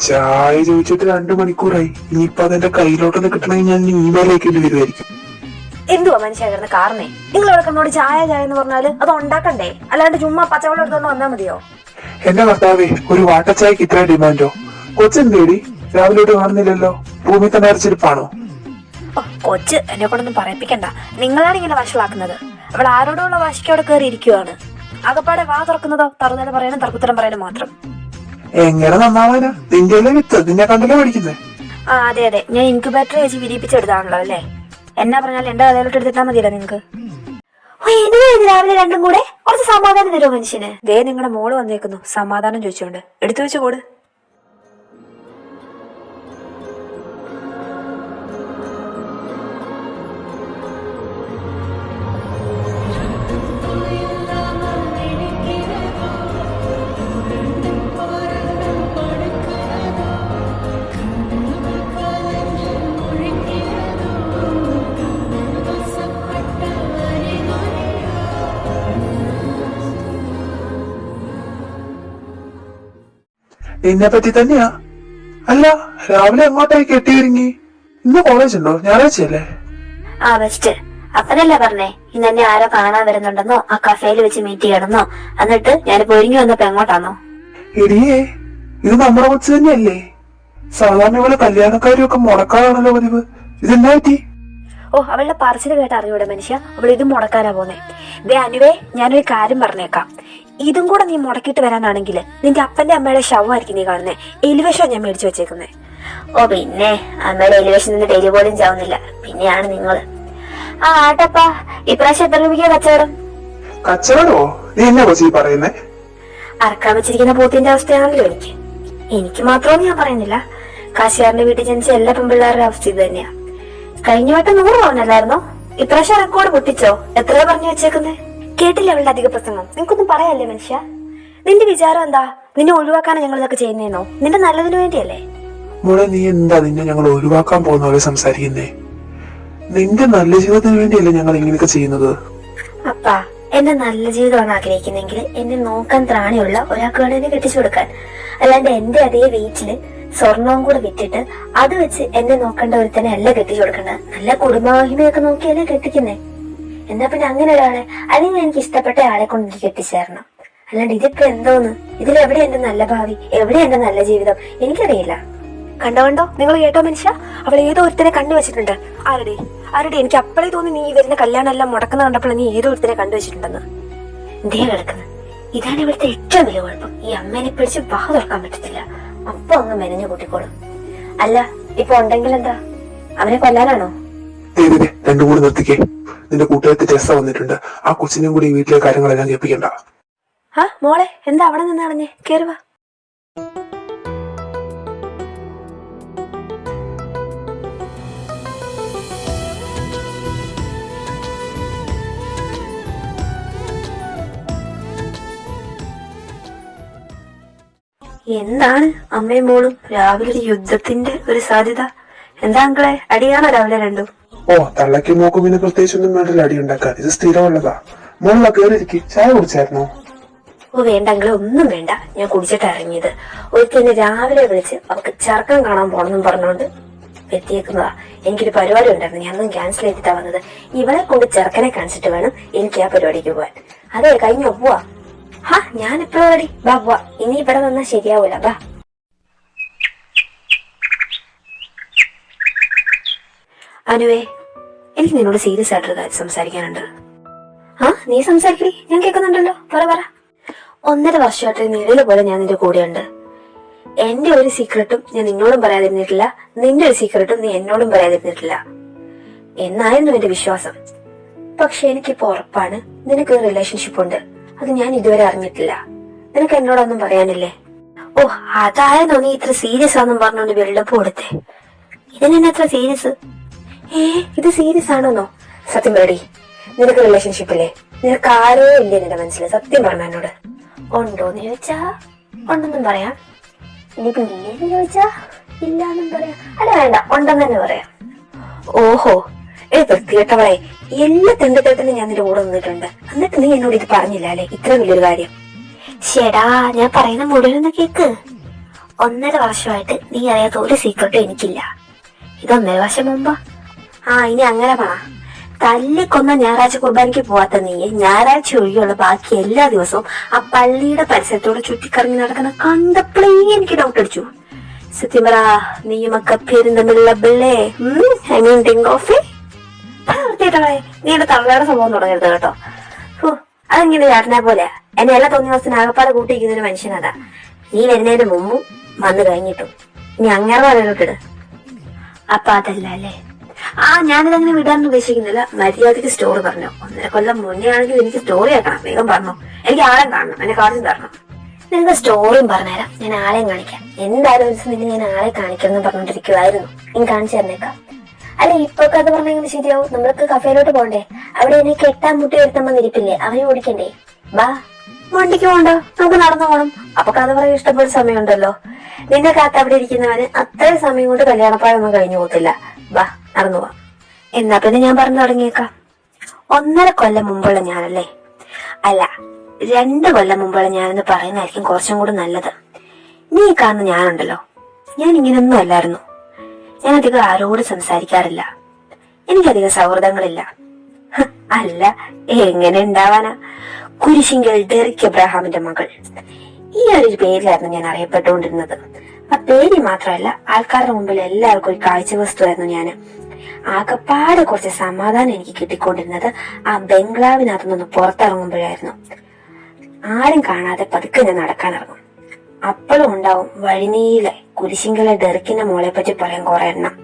ചായ ചോദിച്ചിട്ട് 2 മണിക്കൂറായി. ഇനിയിപ്പൊ അതെന്റെ കയ്യിലോട്ടൊന്ന് കിട്ടണമെങ്കിൽ ഞാൻ ഇമെയിൽ അയക്കേണ്ടി വരുമായിരിക്കും. എന്തുവാ മനുഷ്യ കിടന്ന് കാരണേ? നിങ്ങൾ ഇവിടെ ചായ ചായ എന്ന് പറഞ്ഞാല് അത് ഉണ്ടാക്കണ്ടേ? അല്ലാണ്ട് ചുമ്മാ പച്ചവെള്ളം എടുത്തോണ്ട് വന്നാ മതിയോ? എന്റെ കർത്താവേ, ഒരു വാട്ടച്ചായക്ക് ഇത്ര ഡിമാൻഡോ? കൊച്ചെന്തേടി രാവിലോട്ട് കാണുന്നില്ലല്ലോ? റൂമിൽ തന്നെ അരച്ചിരിപ്പാണോ? കൊച്ച് എന്നെ കൊണ്ടൊന്നും പറയിപ്പിക്കണ്ട. നിങ്ങളാണ് ഇങ്ങനെ വഷളാക്കുന്നത്. അവിടെ ആരോടുള്ള വാശിക്ക് അവിടെ കയറി ഇരിക്കുവാണ്. ആകപ്പാടെ വാ തുറക്കുന്നതോ തറുതല പറയാനും തർക്കുത്തരം പറയാനും മാത്രം. എങ്ങനെ നന്നാവാനാ? നിന്റെ വിത്ത് നിന്നെ കണ്ടല്ലേ പഠിക്കുന്നേ. ആ അതെ അതെ, ഞാൻ ഇൻക്യുബേറ്റർ വെച്ച് വിരിപ്പിച്ചെടുത്താണല്ലോ അല്ലേ? എന്നാ പറഞ്ഞാൽ എന്റെ കഥയിലോട്ട് എടുത്തിട്ടാ മതിയല്ലോ നിങ്ങക്ക്. രാവിലെ രണ്ടും കൂടെ കുറച്ച് സമാധാനം തരുമോ മനുഷ്യന്? ദേ നിങ്ങളുടെ മോള് വന്നേക്കുന്നു സമാധാനം ചോദിച്ചോണ്ട്. എടുത്തു വെച്ച് കൂട്. നിന്നെ പറ്റി തന്നെയാ. അല്ല, രാവിലെ എങ്ങോട്ടായി കെട്ടിയിറങ്ങി? ഇന്ന് കോളേജ് ഉണ്ടോ? ഞായറാഴ്ചയല്ലേ? ആ ബെസ്റ്റ്. അപ്പനല്ലേ പറഞ്ഞേ ഇന്ന് എന്നെ ആരോ കാണാൻ വരുന്നുണ്ടെന്നോ ആ കഫേയിൽ വെച്ച് മീറ്റ് ചെയ്യണമെന്നോ. എന്നിട്ട് ഞാനിപ്പോ ഒരുങ്ങി വന്നപ്പോ എങ്ങോട്ടാന്നോ? എടിയേ, ഇത് നമ്മുടെ കൊച്ചു തന്നെയല്ലേ? സാധാരണ ഇവിടെ കല്യാണക്കാരും ഒക്കെ മുടക്കാറാണല്ലോ പതിവ്. ഇതെന്നാ പറ്റി? ഓ, അവളുടെ പറച്ചില് കേട്ട് അറിഞ്ഞൂടെ മനുഷ്യ, അവൾ ഇത് മുടക്കാനാ പോന്നെ. ദേ അനുവേ, ഞാനൊരു കാര്യം പറഞ്ഞേക്കാം. ഇതും കൂടെ നീ മുടക്കിയിട്ട് വരാനാണെങ്കിൽ നിന്റെ അപ്പന്റെ അമ്മയുടെ ശവമായിരിക്കും നീ കാണുന്നേ. എലിവേഷൻ ഞാൻ മേടിച്ചു വെച്ചേക്കുന്നേ. ഓ പിന്നെ അമ്മയുടെ എലിവേഷൻ നിന്ന് ഡെയിലി പോലും ചാവുന്നില്ല, പിന്നെയാണ് നിങ്ങള്. ആ ആട്ടപ്പാ, ഇപ്രാവശ്യം എത്ര രൂപയ്ക്കാ കച്ചവടം? കച്ചവടോ? നീ എന്നാ കൊച്ചി പറയുന്നേ? അറക്കാൻ വെച്ചിരിക്കുന്ന പൂത്തിന്റെ അവസ്ഥയാണല്ലോ എനിക്ക് മാത്രമൊന്നും ഞാൻ പറയുന്നില്ല. കാശുകാരന്റെ വീട്ടിൽ ജനിച്ച എല്ലാ പെൺപിള്ളേരുടെ അവസ്ഥ ഇത് തന്നെയാ. കഴിഞ്ഞ വട്ടം 100 പവനല്ലായിരുന്നോ? ഇപ്രാവശ്യം റെക്കോർഡ് പൊട്ടിച്ചോ? എത്രയാ പറഞ്ഞു വെച്ചേക്കുന്നേ? കേട്ടില്ല അവളുടെ അധിക പ്രസംഗം. നിനക്കൊന്നും പറയാല്ലേ മനുഷ്യ? നിന്റെ വിചാരം എന്താ? നിന്നെ ഒഴിവാക്കാനാണ് ഞങ്ങൾ ഇതൊക്കെ ചെയ്യുന്നേന്നോ? നിന്റെ നല്ലതിനു വേണ്ടിയല്ലേ? മോളെ, നീ എന്താ നിന്നെ ഞങ്ങൾ ഒഴിവാക്കാൻ പോകുന്ന പോലെ സംസാരിക്കുന്നേ? നിന്റെ നല്ല ജീവിതത്തിന് വേണ്ടിയല്ലേ ഞങ്ങൾ ഇങ്ങനെയൊക്കെ ചെയ്യുന്നത്? അപ്പാ, എന്റെ നല്ല ജീവിതമാണ് ആഗ്രഹിക്കുന്നെങ്കിൽ എന്നെ നോക്കാൻ ത്രാണിയുള്ള ഒരാൾക്ക് വേണം എന്നെ കെട്ടിച്ചു കൊടുക്കാൻ. അല്ലാണ്ട് എന്റെ അതേ വെയിറ്റില് സ്വർണവും കൂടെ വിറ്റിട്ട് അത് വെച്ച് എന്നെ നോക്കേണ്ട ഒരുത്തനെ അല്ല കെട്ടിച്ചു കൊടുക്കേണ്ടത്. നല്ല കുടുംബമഹിമയൊക്കെ നോക്കിയല്ലേ കെട്ടിക്കുന്നേ. എന്നാ പിന്നെ അങ്ങനെ ഒരാളെ, അല്ലെങ്കിൽ എനിക്ക് ഇഷ്ടപ്പെട്ട ആളെ കൊണ്ട് എനിക്ക് കെട്ടിച്ചേരണം. അല്ലാണ്ട് ഇതിപ്പോ എന്തോന്ന്? ഇതിലെവിടെ എന്റെ നല്ല ഭാവി, എവിടെ എന്റെ നല്ല ജീവിതം? എനിക്കറിയില്ല. കണ്ടോ നിങ്ങൾ കേട്ടോ മനുഷ്യ, അവൾ ഏതോ ഒരുത്തനെ കണ്ടുവച്ചിട്ടുണ്ട്. ആരുടെ എനിക്ക് അപ്പളേ തോന്നി നീ വരുന്ന കല്യാണം എല്ലാം മുടക്കുന്ന കണ്ടപ്പോൾ നീ ഏതോ ഒരുത്തനെ കണ്ടുവച്ചിട്ടുണ്ടെന്ന്. ദേ കിടക്കുന്നു. ഇതാണ് ഇവിടുത്തെ ഏറ്റവും വലിയ കുഴപ്പം. ഈ അമ്മേനെ പിടിച്ച് വാ തുറക്കാൻ പറ്റത്തില്ല. അപ്പൊ അങ്ങ് മെനഞ്ഞു കൂട്ടിക്കോളും. അല്ല, ഇപ്പൊ ഉണ്ടെങ്കിൽ എന്താ? അവനെ കൊല്ലാനാണോ? രണ്ടും കൂടി നിർത്തിക്കേ. നിന്റെ കൂട്ടുകാരത്തി ടെസ്സ വന്നിട്ടുണ്ട്. ആ കൊച്ചിനും കൂടി വീട്ടിലെ കാര്യങ്ങളെല്ലാം കേൾപ്പിക്കണ്ട. ആ മോളെ, എന്താ അവിടെ നിന്ന് കളഞ്ഞേ? കേറുവാ. എന്താണ് അമ്മയും മോളും രാവിലെ ഒരു യുദ്ധത്തിന്റെ ഒരു സാധ്യത? എന്താ അങ്കിളെ, അടിയാണോ രാവിലെ രണ്ടും? ഓ, തള്ളയ്ക്ക് നോക്കും പിന്നെ പ്രത്യേകിച്ചൊന്നും വേണ്ടല്ലോ അടി ഉണ്ടാക്കാൻ. ഇത് സ്ഥിരമുള്ളതാ. മോളിലാ കേറിയിരിക്കും. ചായ കുടിച്ചായിരുന്നോ? ഓ വേണ്ട അങ്കിളെ, ഒന്നും വേണ്ട. ഞാൻ കുടിച്ചിട്ട് ഇറങ്ങിയത്. ഒരിക്കലും രാവിലെ വിളിച്ച് അവർക്ക് ചെറുക്കം കാണാൻ പോണെന്നും പറഞ്ഞോണ്ട് എത്തിയേക്കുന്നതാ. എനിക്കൊരു പരിപാടി ഉണ്ടായിരുന്നു, ഞാനൊന്നും ക്യാൻസൽ ചെയ്തിട്ടാ വന്നത്. ഇവളെ കൊണ്ട് ചെറുക്കനെ കാണിച്ചിട്ട് വേണം എനിക്ക് ആ പരിപാടിക്ക് പോവാൻ. അതെ, കഴിഞ്ഞോ? പോവാ. ഹാ, ഞാൻ എപ്പോഴും ബാ പോവാ. ഇനി ഇവിടെ വന്നാൽ ശരിയാവൂല. ബാ. അനുവേ, എനിക്ക് നിന്നോട് സീരിയസ് ആയിട്ടൊരു കാര്യം സംസാരിക്കാനുണ്ട്. ആ, നീ സംസാരിക്കടി, ഞാൻ കേൾക്കുന്നുണ്ടല്ലോ. പറ. 1.5 വർഷമായിട്ട് നിഴല് പോലെ ഞാൻ നിന്റെ കൂടെയുണ്ട്. എന്റെ ഒരു സീക്രട്ടും ഞാൻ നിന്നോടും പറയാതിരുന്നിട്ടില്ല, നിന്റെ ഒരു സീക്രട്ടും നീ എന്നോടും പറയാതിരുന്നിട്ടില്ല എന്നായിരുന്നു എന്റെ വിശ്വാസം. പക്ഷെ എനിക്കിപ്പോ ഉറപ്പാണ് നിനക്ക് ഒരു റിലേഷൻഷിപ്പ് ഉണ്ട്. അത് ഞാൻ ഇതുവരെ അറിഞ്ഞിട്ടില്ല. നിനക്ക് എന്നോടൊന്നും പറയാനില്ലേ? ഓ, അതായിരുന്നോ നീ ഇത്ര സീരിയസ് ആണെന്നും പറഞ്ഞോണ്ട് ബിൽഡപ്പ് കൊടുത്തേ? ഇതിനെന്നെ എത്ര സീരിയസ്? ഇത് സീരിയസ് ആണോന്നോ? സത്യം പറയടി, നിനക്ക് റിലേഷൻഷിപ്പ് ഇല്ലേ? നിനക്ക് ആരോ ഇല്ലേ നിന്റെ മനസ്സിൽ? സത്യം പറഞ്ഞ എന്നോട്. ഉണ്ടോന്ന് ചോദിച്ചാ ഉണ്ടെന്നും പറയാം, ഇനിയിപ്പോ ഇല്ലേന്ന് ചോദിച്ചാ ഇല്ലാന്നും പറയാം. അല്ല വേണ്ട, ഉണ്ടെന്ന് തന്നെ പറയാം. ഓഹോ, വൃത്തികെട്ടവളെ, എല്ലാ തെണ്ടിത്തരത്തിനും ഞാൻ നിന്റെ കൂടെ നിന്നിട്ടുണ്ട്. എന്നിട്ട് നീ എന്നോട് ഇത് പറഞ്ഞില്ല അല്ലെ? ഇത്ര വലിയൊരു കാര്യം. ശേടാ, ഞാൻ പറയുന്ന മുഴുവൻ കേക്ക്. 1.5 വർഷമായിട്ട് നീ അറിയാത്ത ഒരു സീക്രട്ടും എനിക്കില്ല. ഇത് 1.5 വർഷം മുമ്പ്. ഇനി അങ്ങനെ പറ. തല്ലിക്കൊന്ന ഞായറാഴ്ച കുർബാനയ്ക്ക് പോവാത്ത നീ ഞായറാഴ്ച ഒഴികെയുള്ള ബാക്കി എല്ലാ ദിവസവും ആ പള്ളിയുടെ പരിസരത്തോട് ചുറ്റിക്കറങ്ങി നടക്കുന്ന കണ്ടപ്പോഴേ എനിക്ക് ഡൗട്ട് അടിച്ചു. സത്യം പറ, നീയുമൊക്കെ പേരും തമ്മിലുള്ള ബിള്ളേ. ഐ മീൻ തിങ്ക് ഓഫ് നീ എന്റെ തള്ളയുടെ സംഭവം തുടങ്ങരുത് കേട്ടോ. അതെങ്ങനെ ചേട്ടനെ പോലെ എന്നെ എല്ലാ തോന്നിയ ദിവസത്തിന് ആകപ്പാടെ കൂട്ടിയിരിക്കുന്ന ഒരു മനുഷ്യനതാ. നീ വരുന്നതിന് മുമ്പും വന്നു കഴിഞ്ഞിട്ടും നീ അങ്ങനെ പറയലോട്ടിട്. അപ്പൊ അതല്ല അല്ലേ? ഞാനിതങ്ങനെ വിടാൻ ഉദ്ദേശിക്കുന്നില്ല. മര്യാദക്ക് സ്റ്റോറി പറഞ്ഞു. 1.5 കൊല്ലം മുന്നേ ആണെങ്കിൽ എനിക്ക് സ്റ്റോറി ആക്കണം. വേഗം പറഞ്ഞു. എനിക്ക് ആളെയും കാണണം, എന്നെ കാണിച്ചു തരണം. നിനക്ക് സ്റ്റോറിയും പറഞ്ഞുതരാം, ഞാൻ ആളെയും കാണിക്കാം. എന്തായാലും ഒരു ദിവസം നിന്നെ ഞാൻ ആളെ കാണിക്കണം എന്ന് പറഞ്ഞോണ്ടിരിക്കുവായിരുന്നു. ഞാൻ കാണിച്ചു തന്നേക്കാം. അല്ല, ഇപ്പൊ കഥ പറഞ്ഞെങ്കിൽ ശരിയാവും. നമ്മൾക്ക് കഫേയിലോട്ട് പോണ്ടേ? അവിടെ എന്നെ കെട്ടാൻ മുട്ടി വരുത്തുമ്പോ ഇരിപ്പില്ലേ, അവനെ ഓടിക്കണ്ടേ? ബാ, വണ്ടിക്ക് പോണ്ട, നമുക്ക് നടന്നു പോകണം. അപ്പൊ കഥ പറയാൻ ഇഷ്ടപ്പെട്ട സമയമുണ്ടല്ലോ. നിന്നെ കാത്ത് അവിടെ ഇരിക്കുന്നവന് അത്രയും സമയം കൊണ്ട് കല്യാണപ്പാടൊന്നും കഴിഞ്ഞു പോകത്തില്ല. ബാ, നടന്നു പോവാം. എന്നാ പിന്നെ ഞാൻ പറഞ്ഞു തുടങ്ങിയേക്കാം. 1.5 കൊല്ലം മുമ്പുള്ള ഞാനല്ലേ? അല്ല, 2 കൊല്ലം മുമ്പുള്ള ഞാനെന്ന് പറയുന്നതായിരിക്കും കുറച്ചും കൂടി നല്ലത്. നീ കാണുന്ന ഞാനുണ്ടല്ലോ, ഞാൻ ഇങ്ങനൊന്നും അല്ലായിരുന്നു. ഞാൻ അധികം ആരോട് സംസാരിക്കാറില്ല. എനിക്കധികം സൗഹൃദങ്ങളില്ല. അല്ല, എങ്ങനെ ഉണ്ടാവാനാ? കുരിശിങ്കൽ ഡെറിക് എബ്രഹാമിന്റെ മകൾ, ഈ ഒരു പേരിലായിരുന്നു ഞാൻ അറിയപ്പെട്ടുകൊണ്ടിരുന്നത്. ആ പേര് മാത്രമല്ല, ആൾക്കാരുടെ മുമ്പിൽ എല്ലാവർക്കും ഒരു കാഴ്ച വസ്തുവായിരുന്നു ഞാൻ. ആകപ്പാടെ കുറച്ച് സമാധാനം എനിക്ക് കിട്ടിക്കൊണ്ടിരുന്നത് ആ ബംഗ്ലാവിനകത്തുനിന്ന് പുറത്തിറങ്ങുമ്പോഴായിരുന്നു. ആരും കാണാതെ പതുക്കെ ഞാൻ നടക്കാനിറങ്ങും. അപ്പോഴും ഉണ്ടാവും വഴിനീളെ കുരിശിങ്കലെ ഡെറിക്കിന്റെ മോളെ പറ്റി പറയാൻ കുറെ എണ്ണം.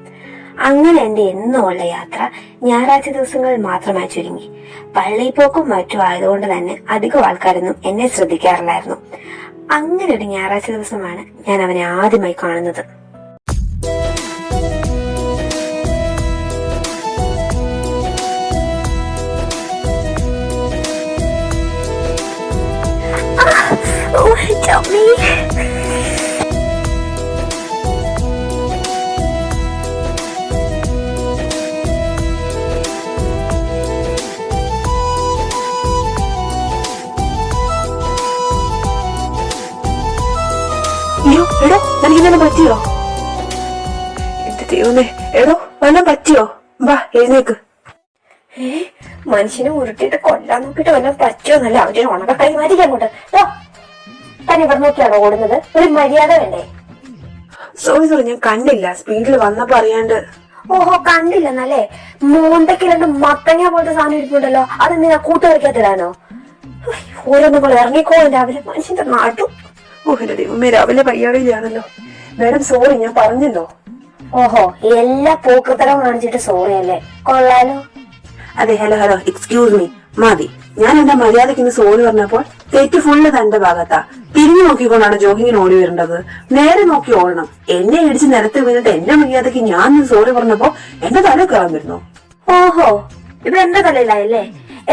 അങ്ങനെ എന്റെ എന്നുമുള്ള യാത്ര ഞായറാഴ്ച ദിവസങ്ങളിൽ മാത്രമായി ചുരുങ്ങി. പള്ളി പോക്കും മറ്റും ആയതുകൊണ്ട് തന്നെ അധികം ആൾക്കാരൊന്നും എന്നെ ശ്രദ്ധിക്കാറില്ലായിരുന്നു. അങ്ങനെ ഒരു ഞായറാഴ്ച ദിവസമാണ് ഞാൻ അവനെ ആദ്യമായി കാണുന്നത്. എടോ, എനിക്കിന്നെ പറ്റിയോ? എന്റെ ദൈവമേ, എടോ വല്ലതും പറ്റിയോ? വാ, എഴുന്നേക്ക്. മനുഷ്യനെ ഉരുട്ടിട്ട് കൊല്ലാൻ നോക്കിട്ട് വല്ലതും പറ്റിയോന്നല്ല. അവര് ഉണക്ക കൈമാറ്റിക്ക് അങ്ങോട്ട്. തന്നെ ഇവിടെ നോക്കിയാണോ ഓടുന്നത്? ഒരു മര്യാദ വേണ്ടേ? സോറി, ഞാൻ കണ്ടില്ല. സ്പീഡിൽ വന്നപ്പോ അറിയാണ്ട്. ഓഹോ, കണ്ടില്ലെന്നല്ലേ? മോന്തയ്ക്ക് 2 മത്തങ്ങ പോലത്തെ സാധനം ഇരിപ്പുണ്ടല്ലോ, അതെന്തിനാ കൂട്ടുകറിക്കത്തിടാനോ? ഓരോന്നും പോലെ ഇറങ്ങിക്കോ രാവിലെ, മനുഷ്യന്റെ നാട്ടു. എന്റെ ദൈവമേ, രാവിലെ പയ്യാടിയിലാണല്ലോ. മാഡം സോറി, ഞാൻ പറഞ്ഞല്ലോ. ഓഹോ, എല്ലാ പോക്കത്തരം കാണിച്ചിട്ട് സോറി അല്ലേ? കൊള്ളാലോ. അതെ, ഹലോ, എക്സ്ക്യൂസ് മീ, മതി. ഞാൻ എന്റെ മര്യാദയ്ക്ക് സോറി പറഞ്ഞപ്പോൾ തെറ്റ് ഫുള്ള് തന്റെ ഭാഗത്താ. തിരിഞ്ഞു നോക്കിക്കൊണ്ടാണ് ജോഗിങ്ങിന് ഓടി വരേണ്ടത്. നേരെ നോക്കി ഓടണം. എന്നെ ഇടിച്ച് നിരത്തി വീണിട്ട് എന്റെ മര്യാദയ്ക്ക് ഞാൻ സോറി പറഞ്ഞപ്പോ എന്റെ തല കയറാൻ വരുന്നു. ഓഹോ, ഇത് എന്റെ തലയിലായല്ലേ?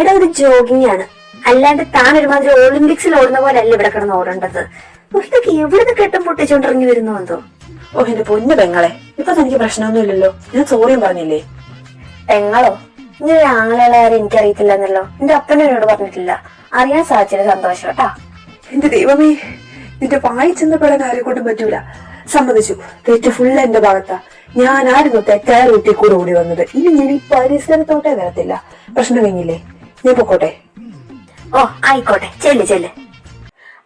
എടാ, ഇത് ജോഗിങ് ആണ്, അല്ലാണ്ട് താൻ ഒരുമാതിരി ഒളിമ്പിക്സിൽ ഓടുന്ന പോലെ അല്ല ഇവിടെ കിടന്ന് ഓടേണ്ടത്. ഇതൊക്കെ എവിടുന്ന് കെട്ടും പൊട്ടിച്ചോണ്ടിറങ്ങി വരുന്നു എന്തോ. എന്റെ പൊന്നു പെങ്ങളെ, ഇപ്പൊ തനിക്ക് പ്രശ്നമൊന്നുമില്ലല്ലോ? ഞാൻ സോറിയും പറഞ്ഞില്ലേ? പെങ്ങളോ? ഇങ്ങനെ ആളുകളെ എനിക്കറിയത്തില്ലെന്നല്ലോ. എന്റെ അപ്പനോട് പറഞ്ഞിട്ടില്ല. അറിയാൻ സാധിച്ചത് സന്തോഷം കേട്ടാ. എന്റെ ദൈവമേ, നിന്റെ വായി ചെന്നപ്പെടാൻ ആരെ കൊണ്ടും പറ്റൂല. സമ്മതിച്ചു, തെറ്റ് ഫുള്ള് എന്റെ ഭാഗത്താ. ഞാനായിരുന്നു തെറ്റായ റൂട്ടിൽ കൂടെ ഓടി വന്നത്. ഇനി ഞാൻ ഈ പരിസരത്തോട്ടേ വരത്തില്ല. പ്രശ്നം കഴിഞ്ഞില്ലേ? ഞാൻ പൊക്കോട്ടെ? ഓ, ആയിക്കോട്ടെ, ചെല്ല്.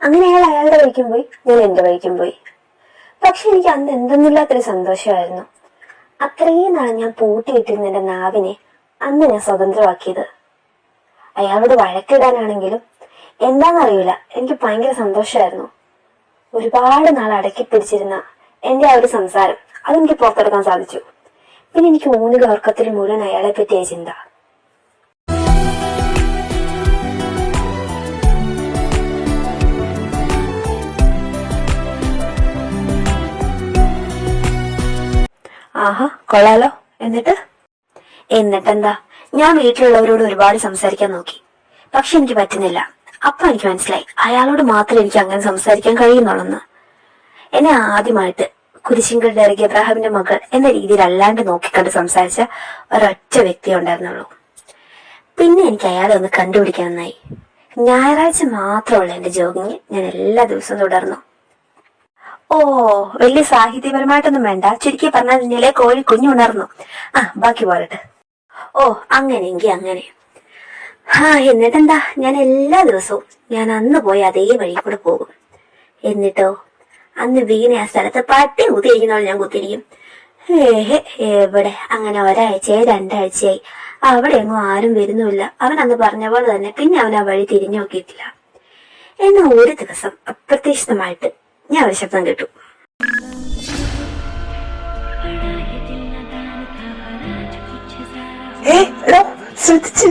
അങ്ങനെ അയാളുടെ വഴിക്കും പോയി, ഞാൻ എന്റെ വഴിക്കും പോയി. പക്ഷെ എനിക്ക് അന്ന് എന്തെന്നില്ലാത്തൊരു സന്തോഷമായിരുന്നു. അത്രയും നാളെ ഞാൻ പൂട്ടിയിട്ടിരുന്ന എന്റെ നാവിനെ അന്ന് ഞാൻ സ്വതന്ത്രമാക്കിയത്. അയാളോട് വഴക്കിടാനാണെങ്കിലും എന്താണെന്നറിയില്ല, എനിക്ക് ഭയങ്കര സന്തോഷമായിരുന്നു. ഒരുപാട് നാൾ അടക്കി പിടിച്ചിരുന്ന എന്റെ ആ ഒരു സംസാരം അതെനിക്ക് പുറത്തെടുക്കാൻ സാധിച്ചു. പിന്നെ എനിക്ക് ഊണിൽ ഉറക്കത്തിൽ മുഴുവൻ അയാളെ പറ്റിയ ചിന്ത. ആഹാ, കൊള്ളാലോ. എന്നിട്ടെന്താ, ഞാൻ വീട്ടിലുള്ളവരോട് ഒരുപാട് സംസാരിക്കാൻ നോക്കി. പക്ഷെ എനിക്ക് പറ്റുന്നില്ല. അപ്പൊ എനിക്ക് മനസ്സിലായി, അയാളോട് മാത്രമേ എനിക്ക് അങ്ങനെ സംസാരിക്കാൻ കഴിയുന്നുള്ളെന്ന്. എന്നെ ആദ്യമായിട്ട് കുരിശിങ്കൽ ഡെറിക് എബ്രഹാമിന്റെ മകൾ എന്ന രീതിയിൽ അല്ലാണ്ട് നോക്കിക്കണ്ട് സംസാരിച്ച ഒരൊറ്റ വ്യക്തി ഉണ്ടായിരുന്നുള്ളൂ. പിന്നെ എനിക്ക് അയാളെ ഒന്ന് കണ്ടുപിടിക്കാനായി. ഞായറാഴ്ച മാത്രമുള്ള എന്റെ ജോഗിങ് ഞാൻ എല്ലാ ദിവസവും തുടർന്നു. ഓ, വലിയ സാഹിത്യപരമായിട്ടൊന്നും വേണ്ട. ചുരുക്കി പറഞ്ഞാൽ നിന്നിലെ കോഴി കുഞ്ഞുണർന്നു. ആ, ബാക്കി പോരട്ടെ. ഓ, അങ്ങനെയെങ്കി അങ്ങനെ. എന്നിട്ടെന്താ, ഞാൻ എല്ലാ ദിവസവും ഞാൻ അന്ന് പോയി അതേ വഴി കൂടെ പോകും. എന്നിട്ടോ അന്ന് വീണ ആ സ്ഥലത്ത് പട്ടി കുത്തിയിരിക്കുന്നവൾ ഞാൻ കുത്തിരിക്കും. എവിടെ, അങ്ങനെ ഒരാഴ്ചയായി 2 ആഴ്ചയായി അവിടെ എങ്ങും ആരും വരുന്നുമില്ല. അവൻ അന്ന് പറഞ്ഞ പോലെ തന്നെ പിന്നെ അവൻ ആ വഴി തിരിഞ്ഞു നോക്കിയിട്ടില്ല. എന്നാൽ ഒരു ദിവസം അപ്രതീക്ഷിതമായിട്ട് ഞാൻ ഒരു ശബ്ദം കേട്ടു. എടാ ശ്രദ്ധിച്ച്.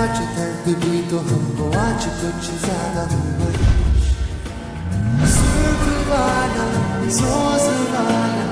आज दर्द भी तो हमको आज कुछ ज्यादा हुआ। सुख वाला सोच वाला